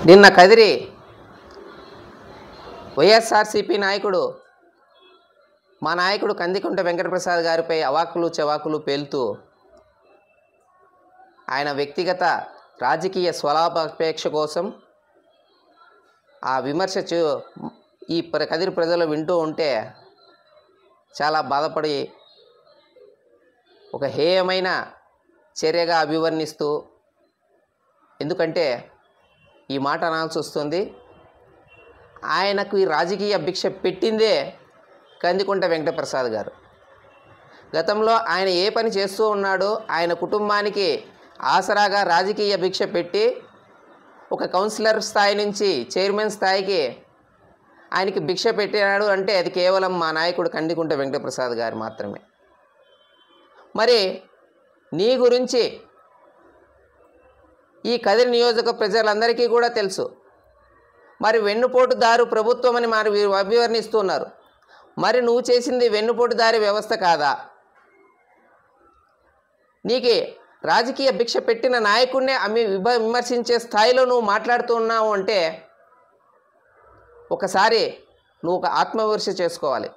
నిన్న కదిరి వైఎస్ఆర్సీపీ నాయకుడు మా నాయకుడు కందికుంట వెంకటప్రసాద్ గారిపై అవాకులు చవాకులు పేలుతూ ఆయన వ్యక్తిగత రాజకీయ స్వలాభాపేక్ష కోసం ఆ విమర్శ ఈ కదిరి ప్రజలు వింటూ ఉంటే చాలా బాధపడి ఒక హేయమైన చర్యగా అభివర్ణిస్తూ, ఎందుకంటే ఈ మాట అనాల్సి వస్తుంది, ఆయనకు ఈ రాజకీయ భిక్ష పెట్టిందే కందికుంట వెంకటప్రసాద్ గారు. గతంలో ఆయన ఏ పని చేస్తూ ఉన్నాడో ఆయన కుటుంబానికి ఆసరాగా రాజకీయ భిక్ష పెట్టి ఒక కౌన్సిలర్ స్థాయి నుంచి చైర్మన్ స్థాయికి ఆయనకి భిక్ష పెట్టినాడు అంటే అది కేవలం మా నాయకుడు కందికుంట వెంకటప్రసాద్ గారు మాత్రమే. మరి నీ గురించి ఈ కదిరి నియోజక ప్రజలందరికీ కూడా తెలుసు. మరి వెన్నుపోటుదారు ప్రభుత్వం అని మరి అభివర్ణిస్తున్నారు. మరి నువ్వు చేసింది వెన్నుపోటుదారి వ్యవస్థ కాదా? నీకు రాజకీయ భిక్ష పెట్టిన నాయకుడినే విమర్శించే స్థాయిలో నువ్వు మాట్లాడుతున్నావు అంటే ఒకసారి నువ్వు ఒక ఆత్మవిమర్శ చేసుకోవాలి.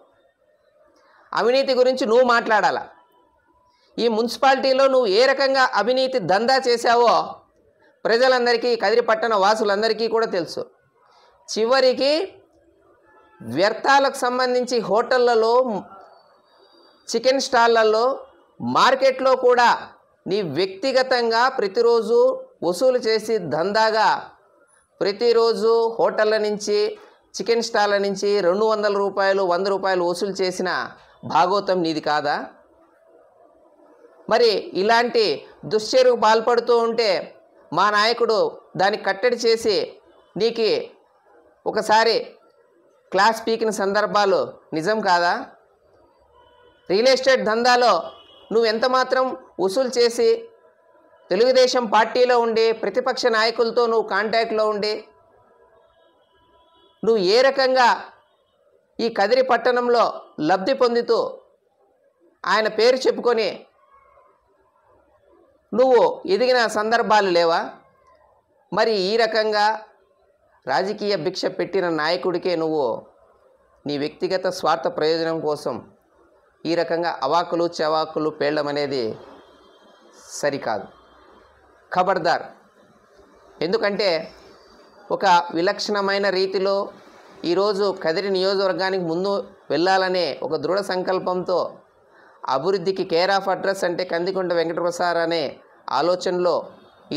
అవినీతి గురించి నువ్వు మాట్లాడాలా. ఈ మున్సిపాలిటీలో నువ్వు ఏ రకంగా అవినీతి దందా చేశావో ప్రజలందరికీ, కదిరి పట్టణ వాసులందరికీ కూడా తెలుసు. చివరికి వ్యర్థాలకు సంబంధించి హోటళ్లలో, చికెన్ స్టాళ్లలో, మార్కెట్లో కూడా నీ వ్యక్తిగతంగా ప్రతిరోజు వసూలు చేసి దందాగా ప్రతిరోజు హోటళ్ళ నుంచి, చికెన్ స్టాళ్ళ నుంచి 200 రూపాయలు, 100 రూపాయలు వసూలు చేసిన భాగోతం నీది కాదా? మరి ఇలాంటి దుశ్చర్యకు పాల్పడుతూ ఉంటే మా నాయకుడు దాన్ని కట్టడి చేసి నీకు ఒకసారి క్లాస్ పీకిన సందర్భాలు నిజం కాదా? రియల్ ఎస్టేట్ దందాలో నువ్వు ఎంత మాత్రం వసూలు చేసి తెలుగుదేశం పార్టీలో ఉండి ప్రతిపక్ష నాయకులతో నువ్వు కాంటాక్ట్లో ఉండి నువ్వు ఏ రకంగా ఈ కదిరి పట్టణంలో లబ్ధి పొందుతూ ఆయన పేరు చెప్పుకొని నువ్వు ఎదిగిన సందర్భాలు లేవా? మరి ఈ రకంగా రాజకీయ భిక్ష పెట్టిన నాయకుడికే నువ్వు నీ వ్యక్తిగత స్వార్థ ప్రయోజనం కోసం ఈ రకంగా అవాకులు చవాకులు పేలడం అనేది సరికాదు. ఖబర్దార్. ఎందుకంటే ఒక విలక్షణమైన రీతిలో ఈరోజు కదిరి నియోజకవర్గానికి ముందు వెళ్ళాలనే ఒక దృఢ సంకల్పంతో అభివృద్ధికి కేర్ ఆఫ్ అడ్రస్ అంటే కందికుంట వెంకటప్రసాద్ అనే ఆలోచనలో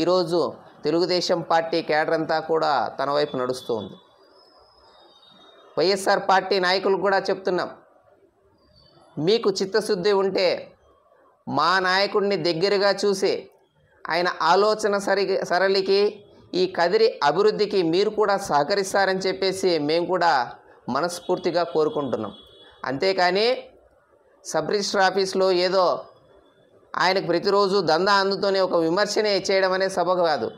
ఈరోజు తెలుగుదేశం పార్టీ కేడర్ అంతా కూడా తన వైపు నడుస్తూ ఉంది. వైఎస్ఆర్ పార్టీ నాయకులు కూడా చెప్తున్నాం, మీకు చిత్తశుద్ధి ఉంటే మా నాయకుడిని దగ్గరగా చూసి ఆయన ఆలోచన సరళికి, ఈ కదిరి అభివృద్ధికి మీరు కూడా సహకరిస్తారని చెప్పేసి మేము కూడా మనస్ఫూర్తిగా కోరుకుంటున్నాం. అంతేకాని సబ్ రిజిస్టర్ ఆఫీస్లో ఏదో ఆయనకు ప్రతిరోజు దందా అందుతోనే ఒక విమర్శనే చేయడం అనే సభ కాదు.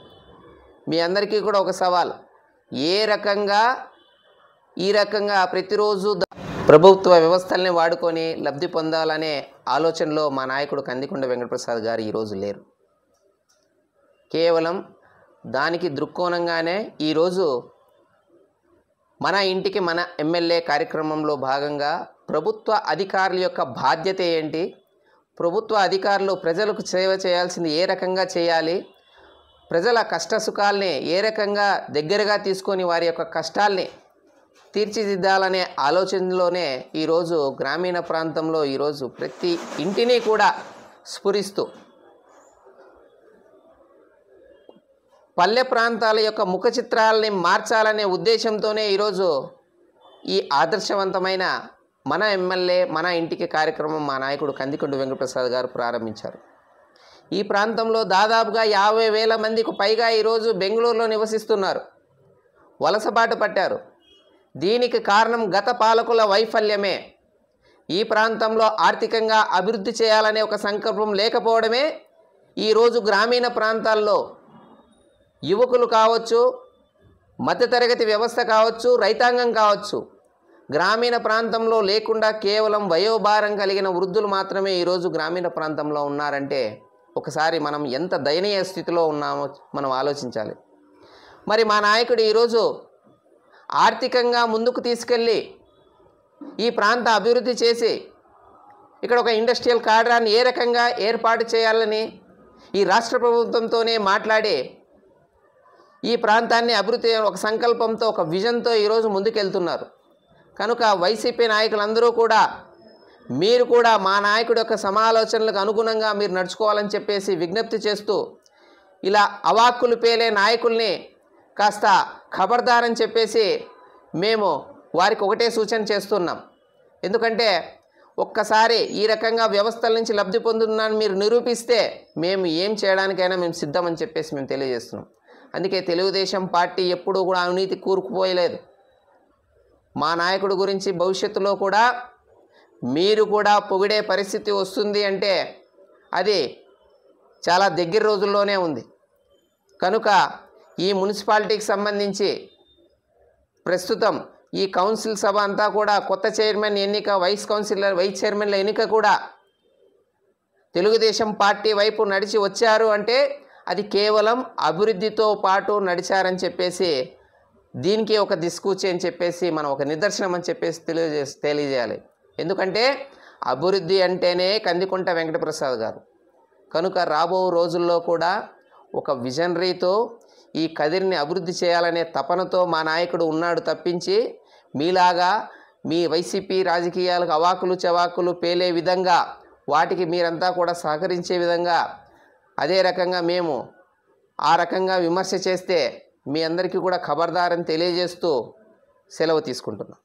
మీ అందరికీ కూడా ఒక సవాల్, ఈ రకంగా ప్రతిరోజు ప్రభుత్వ వ్యవస్థల్ని వాడుకొని లబ్ధి పొందాలనే ఆలోచనలో మా నాయకుడు కందికుంట వెంకటప్రసాద్ గారు ఈరోజు లేరు. కేవలం దానికి దృక్కోణంగానే ఈరోజు మన ఇంటికి మన ఎమ్మెల్యే కార్యక్రమంలో భాగంగా ప్రభుత్వ అధికారుల యొక్క బాధ్యత ఏంటి, ప్రభుత్వ అధికారులు ప్రజలకు సేవ చేయాల్సింది ఏ రకంగా చేయాలి, ప్రజల కష్టసుఖాల్ని ఏ రకంగా దగ్గరగా తీసుకొని వారి యొక్క కష్టాల్ని తీర్చిదిద్దాలనే ఆలోచనలోనే ఈరోజు గ్రామీణ ప్రాంతంలో ఈరోజు ప్రతి ఇంటిని కూడా స్ఫురిస్తూ పల్లె ప్రాంతాల యొక్క ముఖ చిత్రాలని మార్చాలనే ఉద్దేశంతోనే ఈరోజు ఈ ఆదర్శవంతమైన మన ఎమ్మెల్యే మన ఇంటికి కార్యక్రమం మా నాయకుడు కందికుంట వెంకటప్రసాద్ గారు ప్రారంభించారు. ఈ ప్రాంతంలో దాదాపుగా 50,000 మందికి పైగా ఈరోజు బెంగళూరులో నివసిస్తున్నారు, వలసబాటు పట్టారు. దీనికి కారణం గత పాలకుల వైఫల్యమే. ఈ ప్రాంతంలో ఆర్థికంగా అభివృద్ధి చేయాలనే ఒక సంకల్పం లేకపోవడమే ఈరోజు గ్రామీణ ప్రాంతాల్లో యువకులు కావచ్చు, మధ్యతరగతి వ్యవస్థ కావచ్చు, రైతాంగం కావచ్చు, గ్రామీణ ప్రాంతంలో లేకుండా కేవలం వయోభారం కలిగిన వృద్ధులు మాత్రమే ఈరోజు గ్రామీణ ప్రాంతంలో ఉన్నారంటే ఒకసారి మనం ఎంత దయనీయ స్థితిలో ఉన్నామో మనం ఆలోచించాలి. మరి మా నాయకుడు ఈరోజు ఆర్థికంగా ముందుకు తీసుకెళ్ళి ఈ ప్రాంత అభివృద్ధి చేసి ఇక్కడ ఒక ఇండస్ట్రియల్ కారిడార్ని ఏ రకంగా ఏర్పాటు చేయాలని ఈ రాష్ట్ర ప్రభుత్వంతోనే మాట్లాడి ఈ ప్రాంతాన్ని అభివృద్ధి ఒక సంకల్పంతో ఒక విజన్తో ఈరోజు ముందుకెళ్తున్నారు. కనుక వైసీపీ నాయకులందరూ కూడా మీరు కూడా మా నాయకుడి యొక్క సమాలోచనలకు అనుగుణంగా మీరు నడుచుకోవాలని చెప్పేసి విజ్ఞప్తి చేస్తూ, ఇలా అవాక్కులు పేలే నాయకుల్ని కాస్త ఖబర్దారని చెప్పేసి మేము వారికి ఒకటే సూచన చేస్తున్నాం. ఎందుకంటే ఒక్కసారి ఈ రకంగా వ్యవస్థల నుంచి లబ్ధి పొందుతున్నాను మీరు నిరూపిస్తే మేము ఏం చేయడానికైనా మేము సిద్ధమని చెప్పేసి మేము తెలియజేస్తున్నాం. అందుకే తెలుగుదేశం పార్టీ ఎప్పుడూ కూడా అవినీతి కూరుకుపోయలేదు. మా నాయకుడి గురించి భవిష్యత్తులో కూడా మీరు కూడా పొగిడే పరిస్థితి వస్తుంది అంటే అది చాలా దగ్గర రోజుల్లోనే ఉంది. కనుక ఈ మున్సిపాలిటీకి సంబంధించి ప్రస్తుతం ఈ కౌన్సిల్ సభ అంతా కూడా కొత్త చైర్మన్ ఎన్నిక, వైస్ చైర్మన్ల ఎన్నిక కూడా తెలుగుదేశం పార్టీ వైపు నడిచి వచ్చారు అంటే అది కేవలం అభివృద్ధితో పాటు నడిచారని చెప్పేసి దీనికి ఒక దిక్సూచి అని చెప్పేసి మనం ఒక నిదర్శనం అని చెప్పేసి తెలియజేయాలి. ఎందుకంటే అభివృద్ధి అంటేనే కందికుంట వెంకటప్రసాద్ గారు. కనుక రాబో రోజుల్లో కూడా ఒక విజనరీతో ఈ కదిరిని అభివృద్ధి చేయాలనే తపనతో మా నాయకుడు ఉన్నాడు తప్పించి మీలాగా మీ వైసీపీ రాజకీయాలకు అవాకులు చవాకులు పేలే విధంగా వాటికి మీరంతా కూడా సహకరించే విధంగా అదే రకంగా మేము ఆ రకంగా విమర్శ చేస్తే మీ అందరికీ కూడా ఖబర్దారని తెలియజేస్తూ సెలవు తీసుకుంటున్నాం.